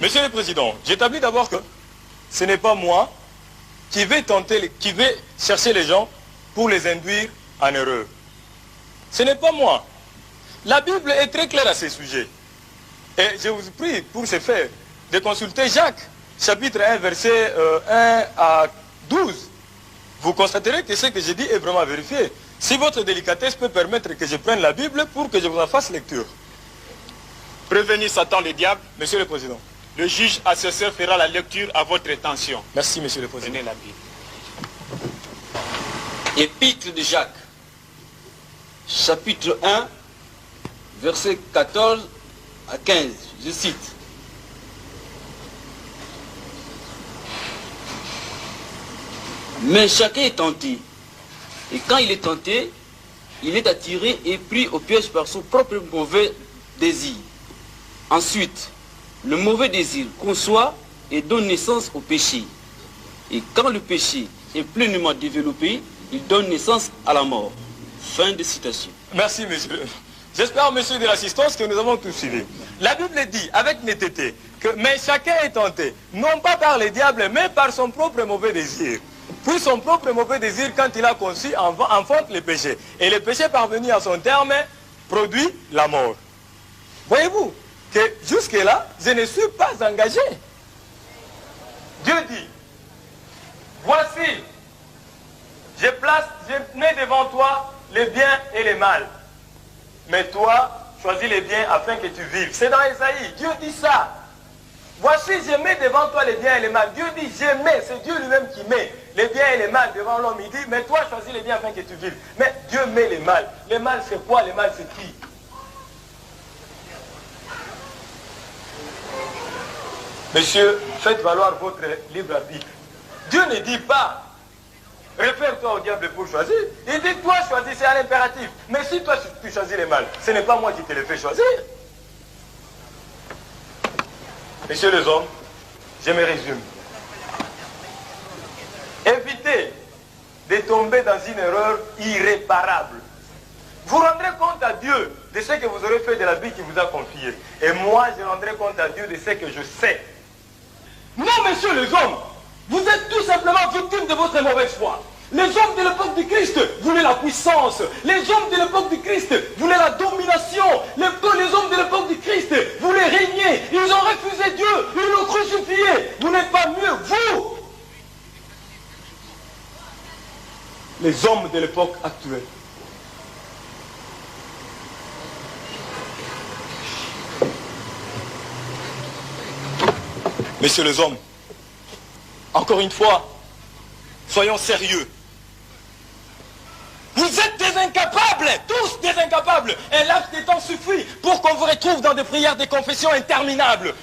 Monsieur le Président, j'établis d'abord que ce n'est pas moi qui vais chercher les gens pour les induire en erreur. Ce n'est pas moi. La Bible est très claire à ce sujet. Et je vous prie, pour ce faire, de consulter Jacques, chapitre 1, verset 1 à 12. Vous constaterez que ce que je dis est vraiment vérifié. Si votre délicatesse peut permettre que je prenne la Bible pour que je vous en fasse lecture. Prévenir Satan le diable. Monsieur le Président. Le juge assesseur fera la lecture à votre intention. Merci, Monsieur le Président. Prenez la Bible. Épître de Jacques, chapitre 1, versets 14 à 15. Je cite. Mais chacun est tenté. Et quand il est tenté, il est attiré et pris au piège par son propre mauvais désir. Ensuite, le mauvais désir conçoit et donne naissance au péché. Et quand le péché est pleinement développé, il donne naissance à la mort. Fin de citation. Merci, monsieur. J'espère, monsieur de l'assistance, que nous avons tout suivi. La Bible dit, avec netteté, que mais chacun est tenté, non pas par les diables, mais par son propre mauvais désir. Puis son propre mauvais désir, quand il a conçu, enfante le péché. Et le péché parvenu à son terme, produit la mort. Voyez-vous que jusque-là, je ne suis pas engagé. Dieu dit, voici, je mets devant toi les biens et les mal. Mais toi, choisis les biens afin que tu vives. C'est dans Ésaïe, Dieu dit ça. Voici, je mets devant toi les biens et les mal. Dieu dit, je mets, c'est Dieu lui-même qui met les biens et les mal devant l'homme. Il dit, mais toi, choisis les biens afin que tu vives. Mais Dieu met les mal. Les mal, c'est quoi? Les mal, c'est qui? Monsieur, faites valoir votre libre arbitre. Dieu ne dit pas, réfère-toi au diable pour choisir. Il dit, toi, choisis, c'est un impératif. Mais si toi, tu choisis les mal, ce n'est pas moi qui te le fais choisir. Messieurs les hommes, je me résume. Évitez de tomber dans une erreur irréparable. Vous rendrez compte à Dieu de ce que vous aurez fait de la vie qu'il vous a confiée. Et moi, je rendrai compte à Dieu de ce que je sais. Non, messieurs les hommes, vous êtes tout simplement victimes de votre mauvaise foi. Les hommes de l'époque du Christ voulaient la puissance. Les hommes de l'époque du Christ voulaient la domination. Les hommes de l'époque du Christ voulaient régner. Ils ont refusé Dieu. Ils l'ont crucifié. Vous n'êtes pas mieux, vous. Les hommes de l'époque actuelle. Messieurs les hommes, encore une fois, soyons sérieux. Vous êtes des incapables, tous des incapables. Un laps de temps suffit pour qu'on vous retrouve dans des prières de confession interminables.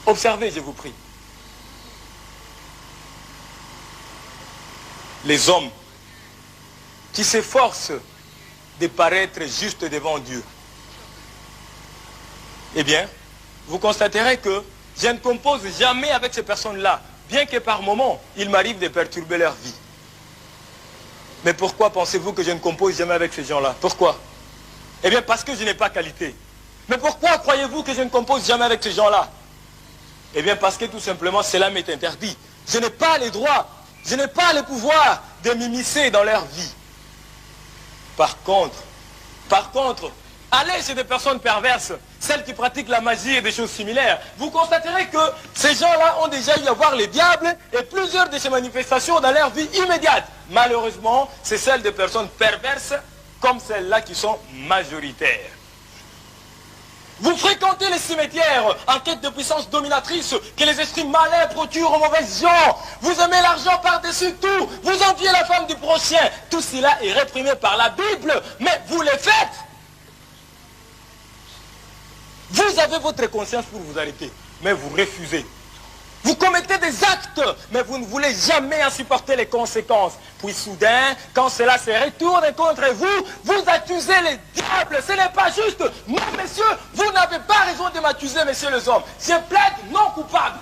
Observez, je vous prie. Les hommes qui s'efforcent de paraître justes devant Dieu. Eh bien, vous constaterez que je ne compose jamais avec ces personnes-là, bien que par moments, il m'arrive de perturber leur vie. Mais pourquoi pensez-vous que je ne compose jamais avec ces gens-là? Pourquoi? Eh bien, parce que je n'ai pas qualité. Mais pourquoi croyez-vous que je ne compose jamais avec ces gens-là? Eh bien, parce que tout simplement, cela m'est interdit. Je n'ai pas les droits, je n'ai pas le pouvoir de m'immiscer dans leur vie. Par contre, allez chez des personnes perverses, celles qui pratiquent la magie et des choses similaires. Vous constaterez que ces gens-là ont déjà eu à voir les diables et plusieurs de ces manifestations dans leur vie immédiate. Malheureusement, c'est celles de personnes perverses comme celles-là qui sont majoritaires. Vous fréquentez les cimetières en quête de puissance dominatrice que les esprits malins procurent aux mauvaises gens. Vous aimez l'argent par-dessus tout. Vous enviez la femme du prochain. Tout cela est réprimé par la Bible, mais vous les faites. Vous avez votre conscience pour vous arrêter, mais vous refusez. Vous commettez des actes, mais vous ne voulez jamais en supporter les conséquences. Puis soudain, quand cela se retourne contre vous, vous accusez les diables. Ce n'est pas juste. Non, messieurs, vous n'avez pas raison de m'accuser, messieurs les hommes. Je plaide non coupable.